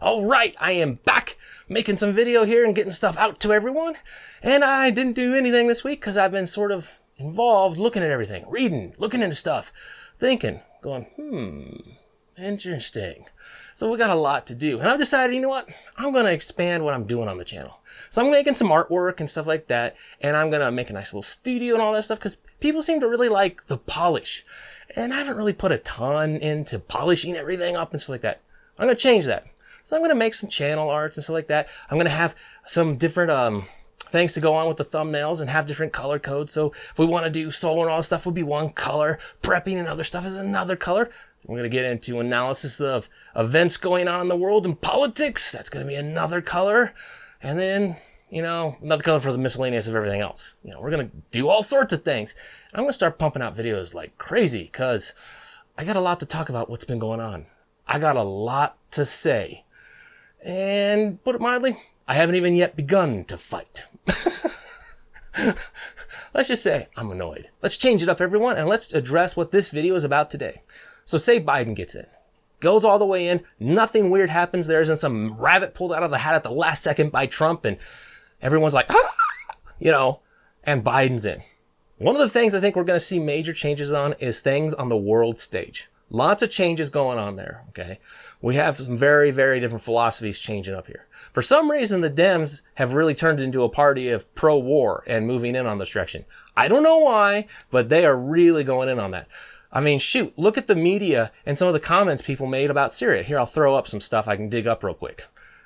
All right, I am back making some video here and getting stuff out to everyone. And I didn't do anything this week because I've been sort of involved looking at everything, reading, looking into stuff, thinking, going, interesting. So we got a lot to do. And I've decided, you know what? I'm going to expand what I'm doing on the channel. So I'm making some artwork and stuff like that. And I'm going to make a nice little studio and all that stuff because people seem to really like the polish. And I haven't really put a ton into polishing everything up and stuff like that. I'm going to change that. So I'm going to make some channel arts and stuff like that. I'm going to have some different things to go on with the thumbnails and have different color codes. So if we want to do solar and all this stuff, will be one color. Prepping and other stuff is another color. We're going to get into analysis of events going on in the world and politics. That's going to be another color. And then, another color for the miscellaneous of everything else. We're going to do all sorts of things. I'm going to start pumping out videos like crazy because I got a lot to talk about what's been going on. I got a lot to say. And put it mildly, I haven't even yet begun to fight. Let's just say I'm annoyed. Let's change it up, everyone, and let's address what this video is about today. So say Biden gets in, goes all the way in, nothing weird happens. There isn't some rabbit pulled out of the hat at the last second by Trump, and everyone's like, and Biden's in. One of the things I think we're going to see major changes on is things on the world stage. Lots of changes going on there, okay? We have some very, very different philosophies changing up here. For some reason, the Dems have really turned into a party of pro-war and moving in on this direction. I don't know why, but they are really going in on that. I mean, shoot, look at the media and some of the comments people made about Syria. Here, I'll throw up some stuff I can dig up real quick.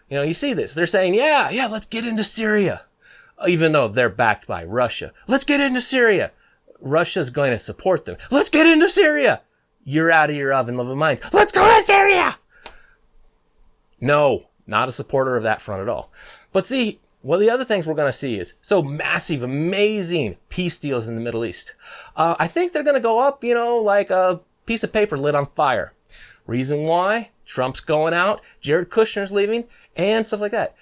You see this. They're saying, yeah, let's get into Syria. Even though they're backed by Russia. Let's get into Syria. Russia's going to support them. Let's get into Syria. You're out of your oven, love of minds. Let's go to Syria. No, not a supporter of that front at all. But see, well, the other things we're going to see is so massive, amazing peace deals in the Middle East. I think they're going to go up, like a piece of paper lit on fire. Reason why? Trump's going out, Jared Kushner's leaving, and stuff like that.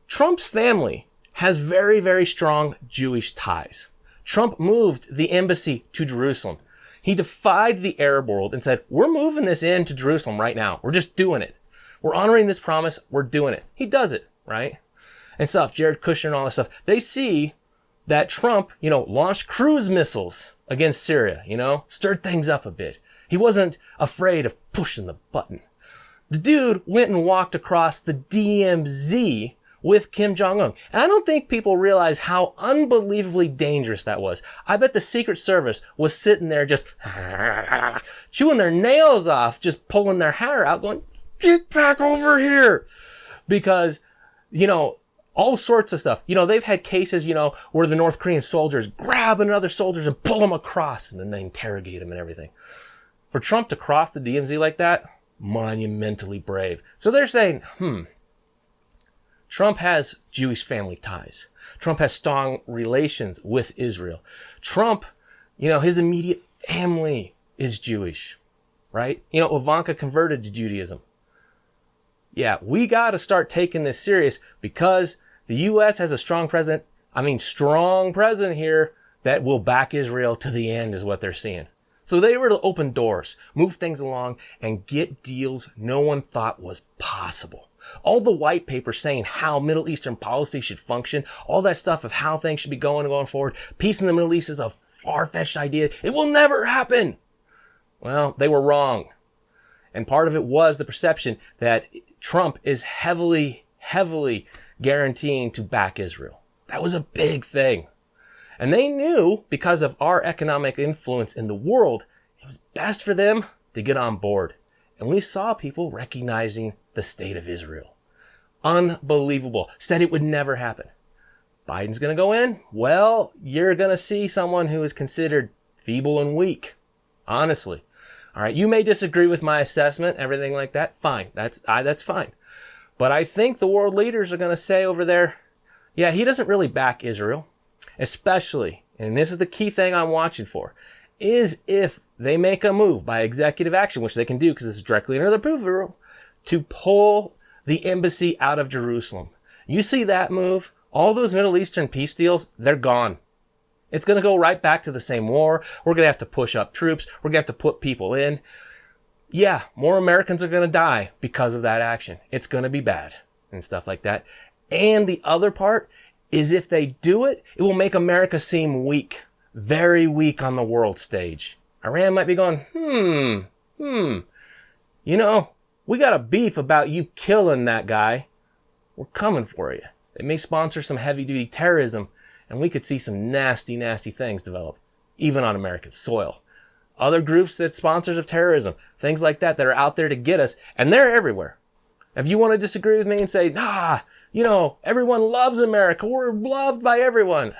Trump's family has very, very strong Jewish ties. Trump moved the embassy to Jerusalem. He defied the Arab world and said, we're moving this into Jerusalem right now. We're just doing it. We're honoring this promise. We're doing it. He does it, right? And stuff, Jared Kushner and all this stuff. They see that Trump, launched cruise missiles against Syria, stirred things up a bit. He wasn't afraid of pushing the button. The dude went and walked across the DMZ with Kim Jong-un. And I don't think people realize how unbelievably dangerous that was. I bet the Secret Service was sitting there just chewing their nails off, just pulling their hair out, going, get back over here. Because, all sorts of stuff. They've had cases, where the North Korean soldiers grab another soldiers and pull them across and then they interrogate them and everything. For Trump to cross the DMZ like that, monumentally brave. So they're saying, Trump has Jewish family ties. Trump has strong relations with Israel. Trump, his immediate family is Jewish, right? Ivanka converted to Judaism. Yeah, we got to start taking this serious because the U.S. has a strong president here that will back Israel to the end is what they're seeing. So they were to open doors, move things along, and get deals no one thought was possible. All the white paper saying how Middle Eastern policy should function, all that stuff of how things should be going forward. Peace in the Middle East is a far-fetched idea. It will never happen. Well, they were wrong. And part of it was the perception that Trump is heavily, heavily guaranteeing to back Israel. That was a big thing. And they knew, because of our economic influence in the world, it was best for them to get on board. And we saw people recognizing the state of Israel. Unbelievable. Said it would never happen. Biden's going to go in? Well, you're going to see someone who is considered feeble and weak. Honestly. All right, you may disagree with my assessment, everything like that. Fine, that's fine. But I think the world leaders are going to say over there, yeah, he doesn't really back Israel, especially, and this is the key thing I'm watching for, is if they make a move by executive action, which they can do because this is directly under the approval, to pull the embassy out of Jerusalem. You see that move, all those Middle Eastern peace deals, they're gone. It's going to go right back to the same war. We're going to have to push up troops. We're going to have to put people in. yeah, more Americans are going to die because of that action. It's going to be bad and stuff like that. And the other part is if they do it, it will make America seem weak, very weak on the world stage. Iran might be going, you know, we got a beef about you killing that guy. We're coming for you. They may sponsor some heavy-duty terrorism, and we could see some nasty, nasty things develop, even on American soil. Other groups that sponsors of terrorism, things like that are out there to get us, and they're everywhere. If you want to disagree with me and say, you know, everyone loves America, we're loved by everyone,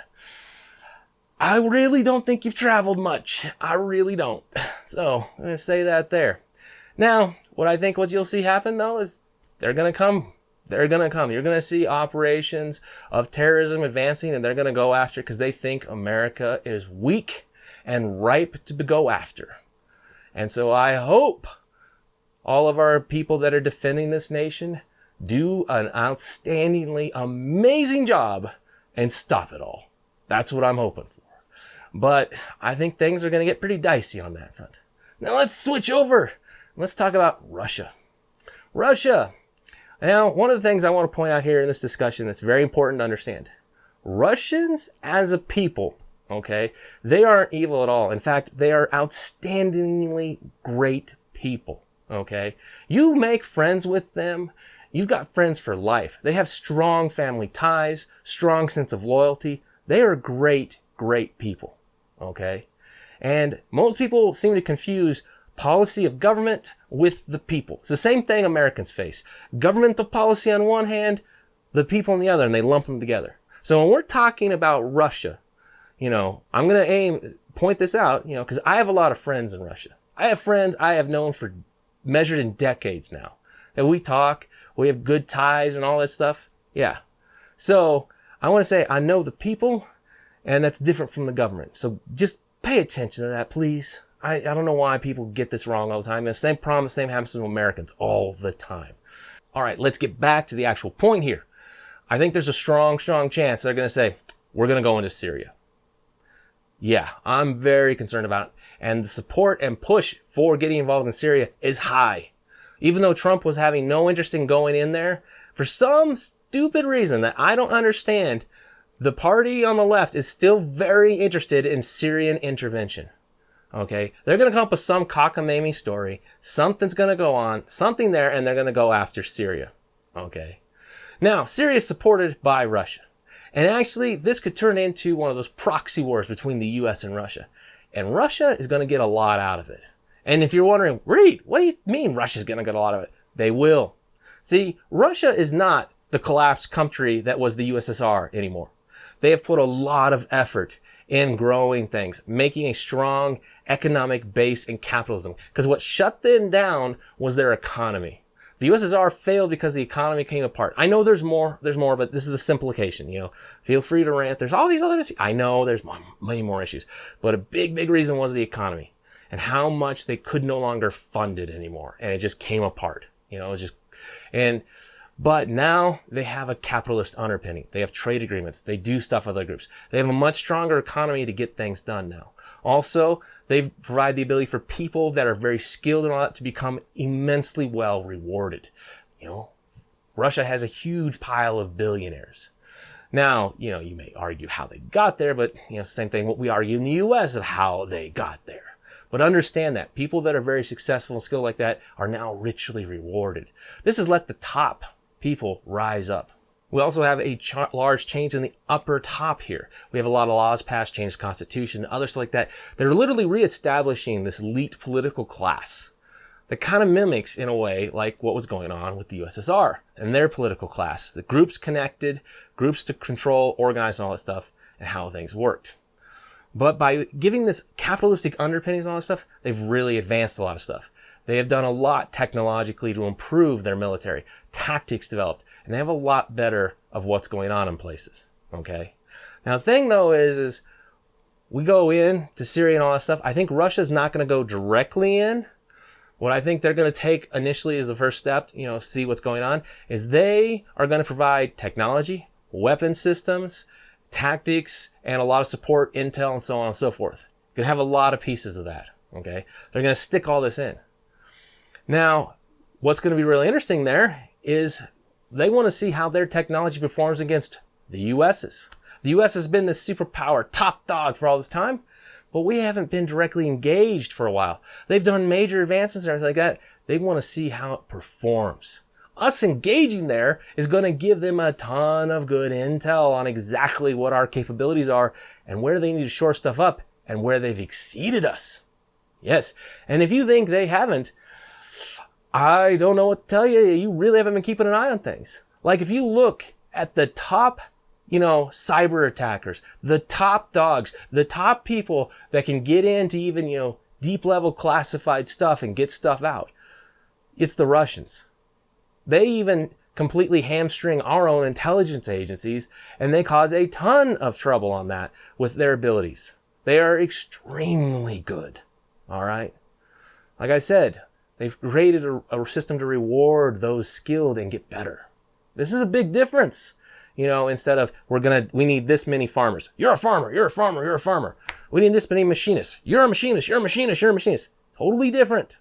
I really don't think you've traveled much. I really don't. So, I'm going to say that there. Now, what you'll see happen, though, is they're going to come. They're going to come. You're going to see operations of terrorism advancing, and they're going to go after because they think America is weak and ripe to go after. And so I hope all of our people that are defending this nation do an outstandingly amazing job and stop it all. That's what I'm hoping for. But I think things are going to get pretty dicey on that front. Now let's switch over. Let's talk about Russia. Russia. Now, one of the things I want to point out here in this discussion that's very important to understand. Russians as a people, okay, they aren't evil at all. In fact, they are outstandingly great people, okay? You make friends with them, you've got friends for life. They have strong family ties, strong sense of loyalty. They are great, great people, okay? And most people seem to confuse policy of government with the people. It's the same thing Americans face. Governmental policy on one hand, the people on the other, and they lump them together. So when we're talking about Russia, you know, I'm going to point this out, you know, because I have a lot of friends in Russia. I have friends I have known for measured in decades now. And we talk, we have good ties and all that stuff. Yeah. So I want to say I know the people, and that's different from the government. So just pay attention to that, please. I don't know why people get this wrong all the time. The same problem, the same happens to Americans all the time. All right, let's get back to the actual point here. I think there's a strong chance they're going to say, we're going to go into Syria. Yeah, I'm very concerned about it. And the support and push for getting involved in Syria is high. Even though Trump was having no interest in going in there, for some stupid reason that I don't understand, the party on the left is still very interested in Syrian intervention. Okay, they're going to come up with some cockamamie story. Something's going to go on, something there, and they're going to go after Syria. Okay. Now, Syria is supported by Russia. And actually, this could turn into one of those proxy wars between the U.S. and Russia. And Russia is going to get a lot out of it. And if you're wondering, Reed, what do you mean Russia's going to get a lot of it? They will. See, Russia is not the collapsed country that was the USSR anymore. They have put a lot of effort in growing things, making a strong economic base in capitalism. Because what shut them down was their economy. The USSR failed because the economy came apart. I know there's more, but this is the simplification, you know. Feel free to rant. There's all these other issues. I know there's many more issues. But a big reason was the economy and how much they could no longer fund it anymore. And it just came apart. You know, it was just, but now they have a capitalist underpinning. They have trade agreements. They do stuff with other groups. They have a much stronger economy to get things done now. Also, they provide the ability for people that are very skilled and all that to become immensely well rewarded. You know, Russia has a huge pile of billionaires. Now, you know, you may argue how they got there, but, you know, same thing what we argue in the U.S. of how they got there. But understand that people that are very successful and skilled like that are now richly rewarded. This has let the top people rise up. We also have a large change in the upper top here. We have a lot of laws passed, changed the Constitution, others like that. They're literally reestablishing this elite political class that kind of mimics, in a way, like what was going on with the USSR and their political class. The groups connected, groups to control, organize, and all that stuff, and how things worked. But by giving this capitalistic underpinnings and all that stuff, they've really advanced a lot of stuff. They have done a lot technologically to improve their military. Tactics developed. And they have a lot better of what's going on in places. Okay? Now, the thing, though, is we go in to Syria and all that stuff. I think Russia's not going to go directly in. What I think they're going to take initially as the first step, you know, see what's going on, is they are going to provide technology, weapon systems, tactics, and a lot of support, intel, and so on and so forth. You're going to have a lot of pieces of that. Okay? They're going to stick all this in. Now, what's going to be really interesting there is they want to see how their technology performs against the US's. The US has been this superpower top dog for all this time, but we haven't been directly engaged for a while. They've done major advancements and everything like that. They want to see how it performs. Us engaging there is going to give them a ton of good intel on exactly what our capabilities are and where they need to shore stuff up and where they've exceeded us. Yes, and if you think they haven't, I don't know what to tell you. You really haven't been keeping an eye on things. Like if you look at the top, cyber attackers, the top dogs, the top people that can get into even, deep level classified stuff and get stuff out, it's the Russians. They even completely hamstring our own intelligence agencies, and they cause a ton of trouble on that with their abilities. They are extremely good. All right. Like I said, they've created a system to reward those skilled and get better. This is a big difference. Instead of we need this many farmers. You're a farmer, you're a farmer, you're a farmer. We need this many machinists. You're a machinist, you're a machinist, you're a machinist. Totally different.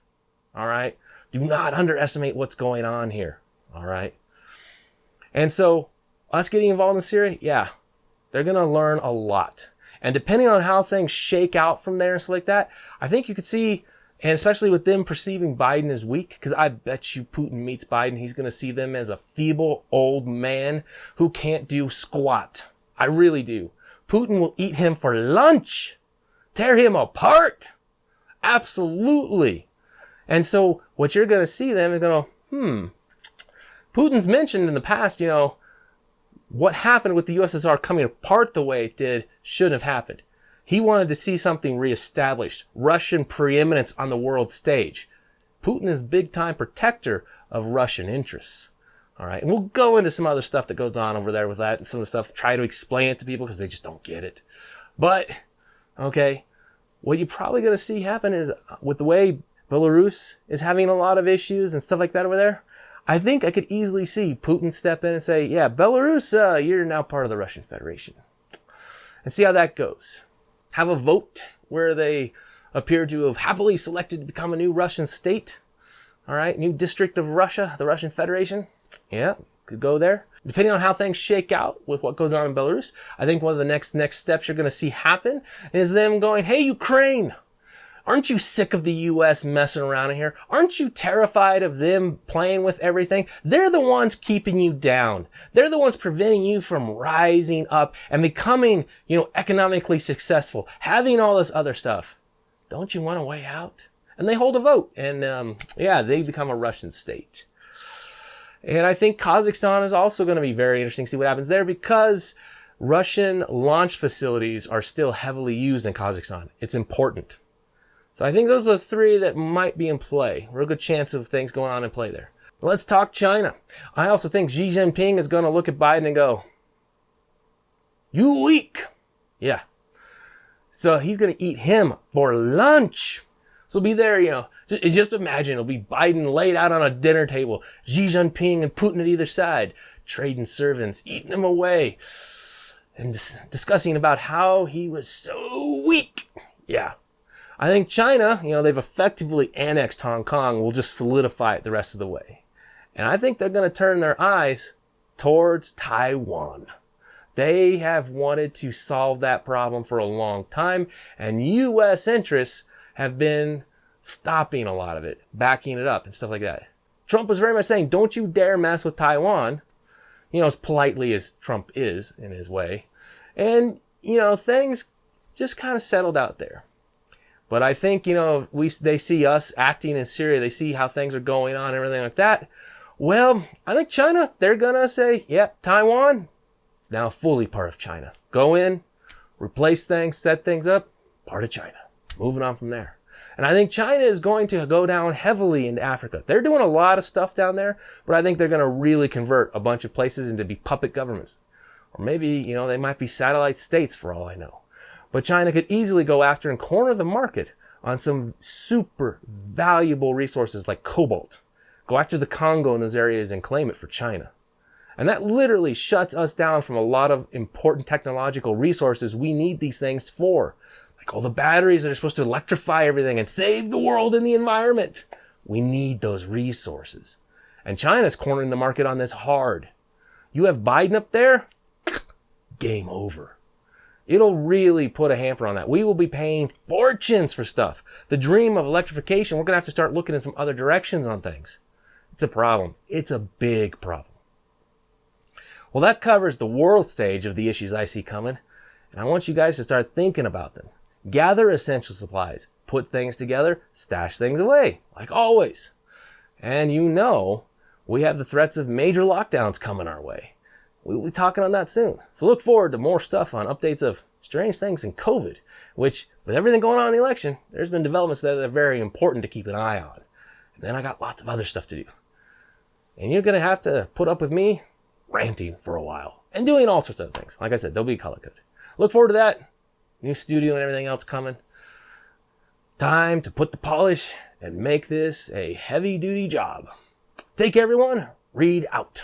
All right. Do not underestimate what's going on here. All right. And so us getting involved in Syria, yeah, they're going to learn a lot. And depending on how things shake out from there and stuff like that, I think you could see, and especially with them perceiving Biden as weak, because I bet you Putin meets Biden, he's going to see them as a feeble old man who can't do squat. I really do. Putin will eat him for lunch, tear him apart. Absolutely. And so what you're going to see them is going to, Putin's mentioned in the past, what happened with the USSR coming apart the way it did shouldn't have happened. He wanted to see something reestablished, Russian preeminence on the world stage. Putin is big time protector of Russian interests. All right. And we'll go into some other stuff that goes on over there with that and some of the stuff, try to explain it to people because they just don't get it. But, okay, what you're probably going to see happen is with the way Belarus is having a lot of issues and stuff like that over there, I think I could easily see Putin step in and say, yeah, Belarus, you're now part of the Russian Federation. And see how that goes. Have a vote where they appear to have happily selected to become a new Russian state. All right, new district of Russia, the Russian Federation. Yeah, could go there. Depending on how things shake out with what goes on in Belarus, I think one of the next steps you're going to see happen is them going, hey, Ukraine, aren't you sick of the U.S. messing around in here? Aren't you terrified of them playing with everything? They're the ones keeping you down. They're the ones preventing you from rising up and becoming, economically successful, having all this other stuff. Don't you want a way out? And they hold a vote. And, they become a Russian state. And I think Kazakhstan is also going to be very interesting to see what happens there because Russian launch facilities are still heavily used in Kazakhstan. It's important. So I think those are the three that might be in play. Real good chance of things going on in play there. Let's talk China. I also think Xi Jinping is going to look at Biden and go, you weak. Yeah. So he's going to eat him for lunch. So be there, just imagine it'll be Biden laid out on a dinner table, Xi Jinping and Putin at either side, trading servants, eating him away, and discussing about how he was so weak. Yeah. I think China, they've effectively annexed Hong Kong, will just solidify it the rest of the way. And I think they're going to turn their eyes towards Taiwan. They have wanted to solve that problem for a long time, and U.S. interests have been stopping a lot of it, backing it up and stuff like that. Trump was very much saying, don't you dare mess with Taiwan, as politely as Trump is in his way. And, things just kind of settled out there. But I think, they see us acting in Syria. They see how things are going on and everything like that. Well, I think China, they're going to say, Taiwan is now fully part of China. Go in, replace things, set things up, part of China. Moving on from there. And I think China is going to go down heavily into Africa. They're doing a lot of stuff down there, but I think they're going to really convert a bunch of places into be puppet governments. Or maybe, they might be satellite states for all I know. But China could easily go after and corner the market on some super valuable resources like cobalt. Go after the Congo in those areas and claim it for China. And that literally shuts us down from a lot of important technological resources we need these things for. Like all the batteries that are supposed to electrify everything and save the world and the environment. We need those resources. And China's cornering the market on this hard. You have Biden up there, game over. It'll really put a hamper on that. We will be paying fortunes for stuff. The dream of electrification, we're going to have to start looking in some other directions on things. It's a problem. It's a big problem. Well, that covers the world stage of the issues I see coming. And I want you guys to start thinking about them. Gather essential supplies. Put things together. Stash things away, like always. And you know, we have the threats of major lockdowns coming our way. We'll be talking on that soon. So look forward to more stuff on updates of strange things in COVID, which, with everything going on in the election, there's been developments that are very important to keep an eye on. And then I got lots of other stuff to do. And you're going to have to put up with me ranting for a while and doing all sorts of things. Like I said, there'll be color code. Look forward to that. New studio and everything else coming. Time to put the polish and make this a heavy-duty job. Take care, everyone. Read out.